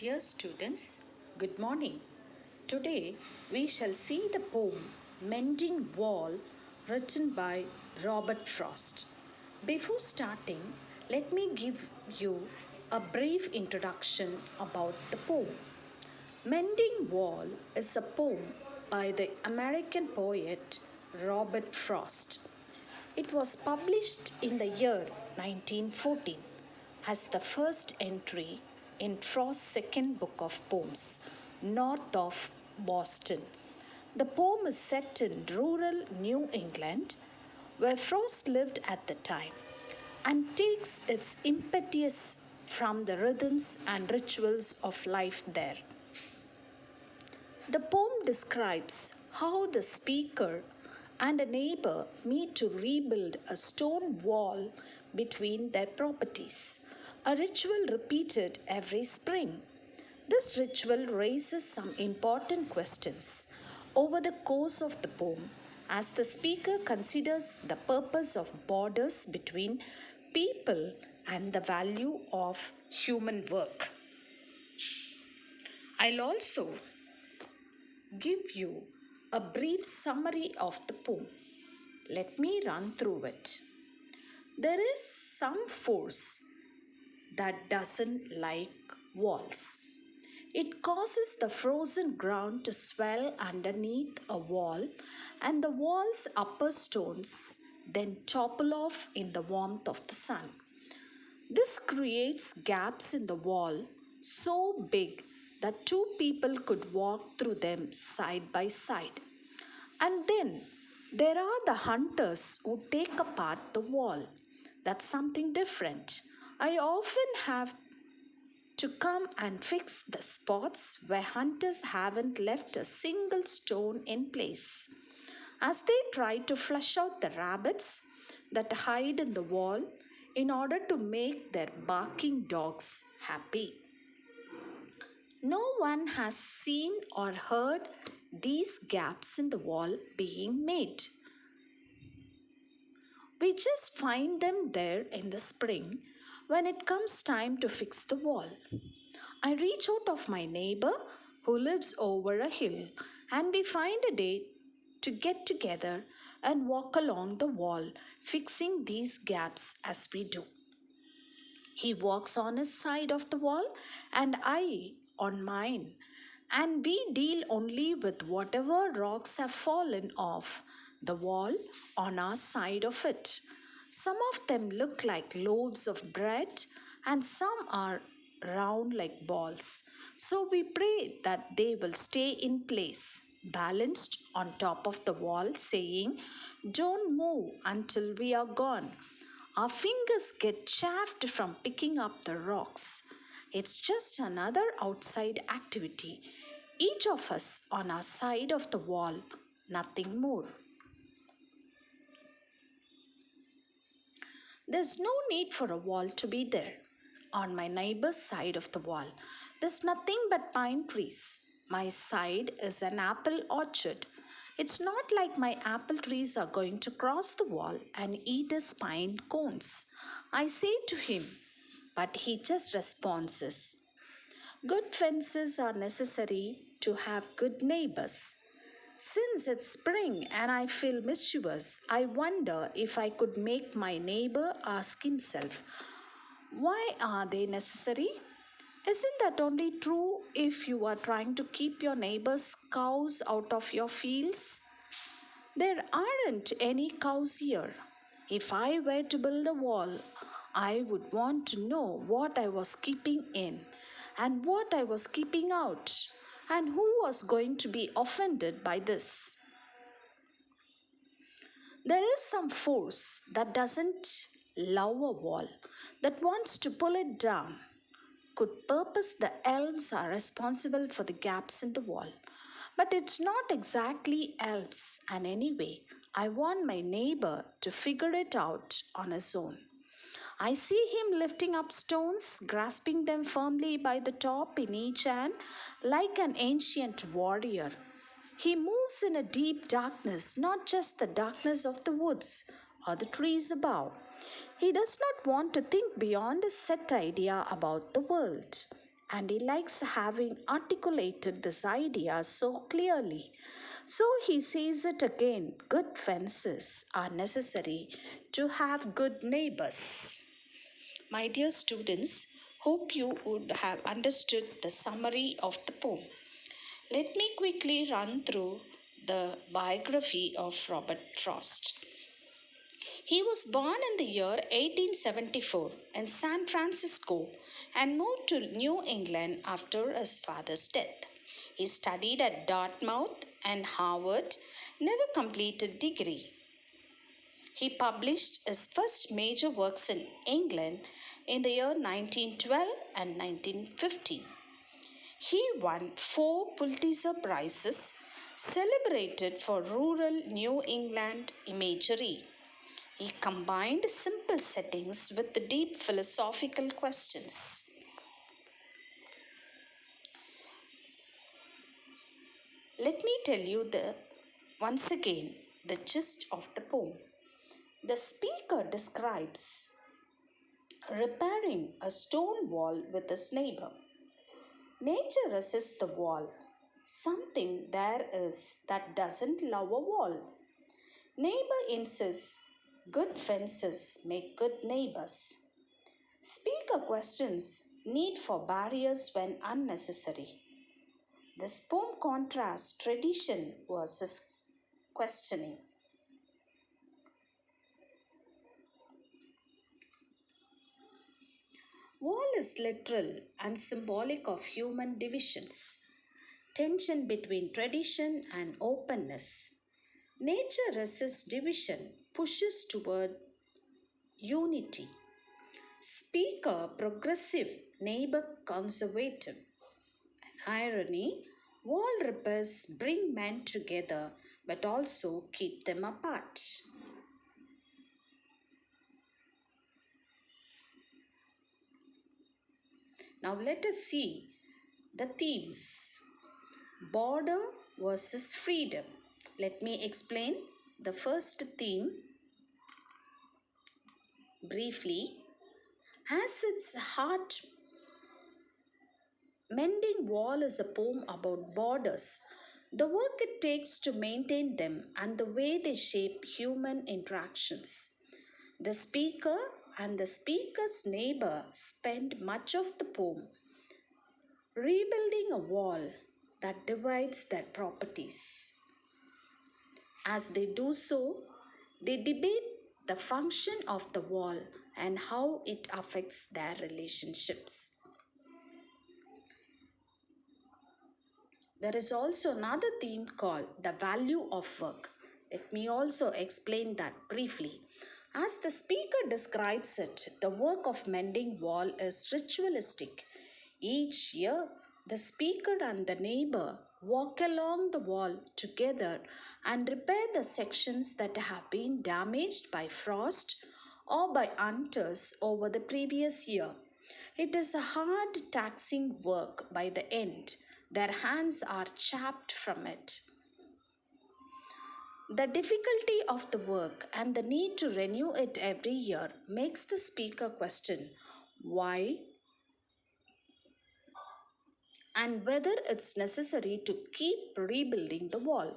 Dear students, good morning. Today we shall see the poem Mending Wall written by Robert Frost. Before starting, let me give you a brief introduction about the poem. Mending Wall is a poem by the American poet Robert Frost. It was published in the year 1914 as the first entry in Frost's second book of poems, North of Boston. The poem is set in rural New England, where Frost lived at the time, and takes its impetus from the rhythms and rituals of life there. The poem describes how the speaker and a neighbor meet to rebuild a stone wall between their properties, a ritual repeated every spring. This ritual raises some important questions over the course of the poem as the speaker considers the purpose of borders between people and the value of human work. I'll also give you a brief summary of the poem. Let me run through it. There is some force that doesn't like walls. It causes the frozen ground to swell underneath a wall, and the wall's upper stones then topple off in the warmth of the sun. This creates gaps in the wall so big that two people could walk through them side by side. And then there are the hunters who take apart the wall. That's something different. I often have to come and fix the spots where hunters haven't left a single stone in place, as they try to flush out the rabbits that hide in the wall in order to make their barking dogs happy. No one has seen or heard these gaps in the wall being made. We just find them there in the spring when it comes time to fix the wall. I reach out of my neighbor who lives over a hill, and we find a day to get together and walk along the wall, fixing these gaps as we do. He walks on his side of the wall and I on mine, and we deal only with whatever rocks have fallen off the wall on our side of it. Some of them look like loaves of bread, and some are round like balls. So we pray that they will stay in place, balanced on top of the wall, saying, "Don't move until we are gone." Our fingers get chafed from picking up the rocks. It's just another outside activity, each of us on our side of the wall, nothing more. There's no need for a wall to be there. On my neighbor's side of the wall, there's nothing but pine trees. My side is an apple orchard. It's not like my apple trees are going to cross the wall and eat his pine cones. I say to him, but he just responds, "Good fences are necessary to have good neighbors." Since it's spring and I feel mischievous, I wonder if I could make my neighbor ask himself, why are they necessary? Isn't that only true if you are trying to keep your neighbor's cows out of your fields? There aren't any cows here. If I were to build a wall, I would want to know what I was keeping in and what I was keeping out, and who was going to be offended by this. There is some force that doesn't love a wall, that wants to pull it down. Could purpose the elves are responsible for the gaps in the wall. But it's not exactly elves, and anyway, I want my neighbor to figure it out on his own. I see him lifting up stones, grasping them firmly by the top in each hand, like an ancient warrior. He moves in a deep darkness, not just the darkness of the woods or the trees above. He does not want to think beyond his set idea about the world. and he likes having articulated this idea so clearly. So he says it again, good fences are necessary to have good neighbors. My dear students, hope you would have understood the summary of the poem. Let me quickly run through the biography of Robert Frost. He was born in the year 1874 in San Francisco and moved to New England after his father's death. He studied at Dartmouth and Harvard, never completed degree. He published his first major works in England in the year 1912 and 1915. He won 4 Pulitzer Prizes celebrated for rural New England imagery. He combined simple settings with deep philosophical questions. Let me tell you once again the gist of the poem. The speaker describes repairing a stone wall with his neighbor. Nature resists the wall. Something there is that doesn't love a wall. Neighbor insists good fences make good neighbors. Speaker questions need for barriers when unnecessary. This poem contrasts tradition versus questioning. Wall is literal and symbolic of human divisions, tension between tradition and openness. Nature resists division, pushes toward unity. Speaker progressive, neighbor conservative. An irony, wall repairs bring men together but also keep them apart. Now let us see the themes. Border versus freedom. Let me explain the first theme briefly. As its heart, Mending Wall is a poem about borders, the work it takes to maintain them, and the way they shape human interactions. The speaker and the speaker's neighbor spend much of the poem rebuilding a wall that divides their properties. As they do so, they debate the function of the wall and how it affects their relationships. There is also another theme called the value of work. Let me also explain that briefly. As the speaker describes it, the work of mending wall is ritualistic. Each year, the speaker and the neighbor walk along the wall together and repair the sections that have been damaged by frost or by hunters over the previous year. It is a hard, taxing work by the end. Their hands are chapped from it. The difficulty of the work and the need to renew it every year makes the speaker question why and whether it's necessary to keep rebuilding the wall.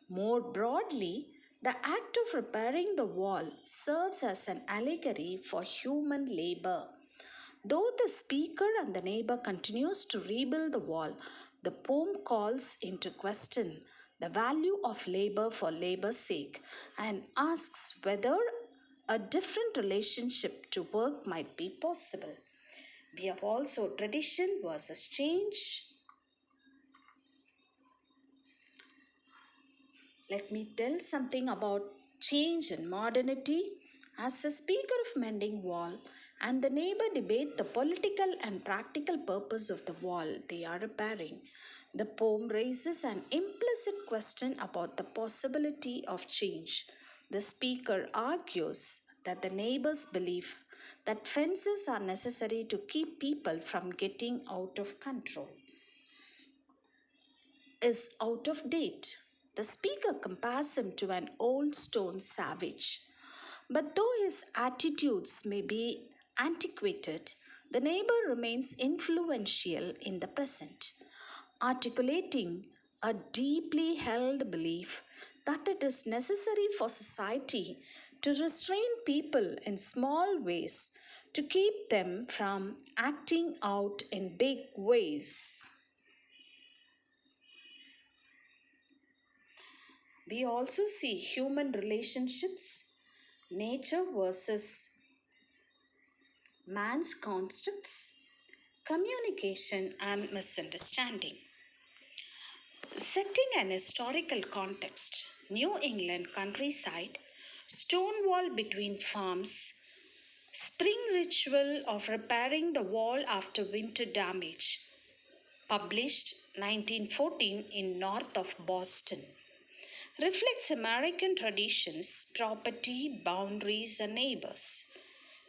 More broadly, the act of repairing the wall serves as an allegory for human labor. Though the speaker and the neighbor continues to rebuild the wall, the poem calls into question the value of labor for labor's sake and asks whether a different relationship to work might be possible. We have also tradition versus change. Let me tell something about change and modernity. As the speaker of Mending Wall and the neighbor debate the political and practical purpose of the wall they are repairing, the poem raises an implicit question about the possibility of change. The speaker argues that the neighbor's belief that fences are necessary to keep people from getting out of control is out of date. The speaker compares him to an old stone savage. But though his attitudes may be antiquated, the neighbor remains influential in the present, articulating a deeply held belief that it is necessary for society to restrain people in small ways to keep them from acting out in big ways. We also see human relationships, nature versus man's constructs, communication, and misunderstanding. Setting an historical context, New England countryside, stone wall between farms, spring ritual of repairing the wall after winter damage, published 1914 in north of Boston, reflects American traditions, property, boundaries, and neighbors.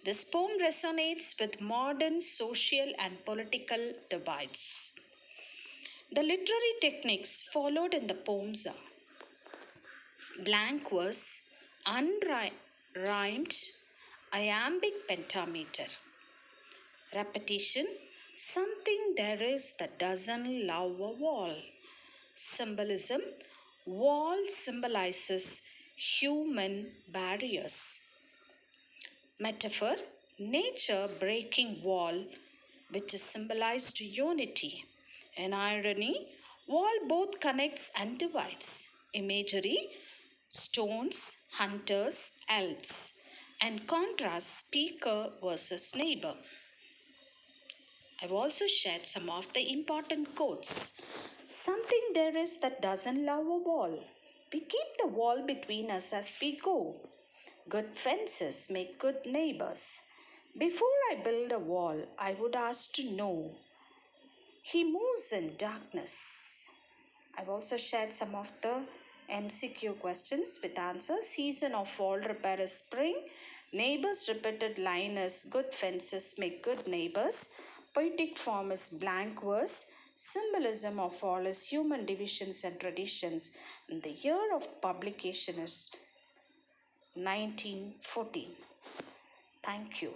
This poem resonates with modern social and political divides. The literary techniques followed in the poems are blank verse, unrhymed iambic pentameter, repetition, something there is that doesn't love a wall, symbolism, wall symbolizes human barriers, metaphor, nature breaking wall, which is symbolized unity, and irony, wall both connects and divides, imagery, stones, hunters, elves, and contrast speaker versus neighbor. I've also shared some of the important quotes. Something there is that doesn't love a wall. We keep the wall between us as we go. Good fences make good neighbors. Before I build a wall, I would ask to know. He moves in darkness. I've also shared some of the MCQ questions with answers. Season of wall repair is spring. Neighbors repeated line is good fences make good neighbors. Poetic form is blank verse. Symbolism of all is human divisions and traditions. And the year of publication is 1914. Thank you.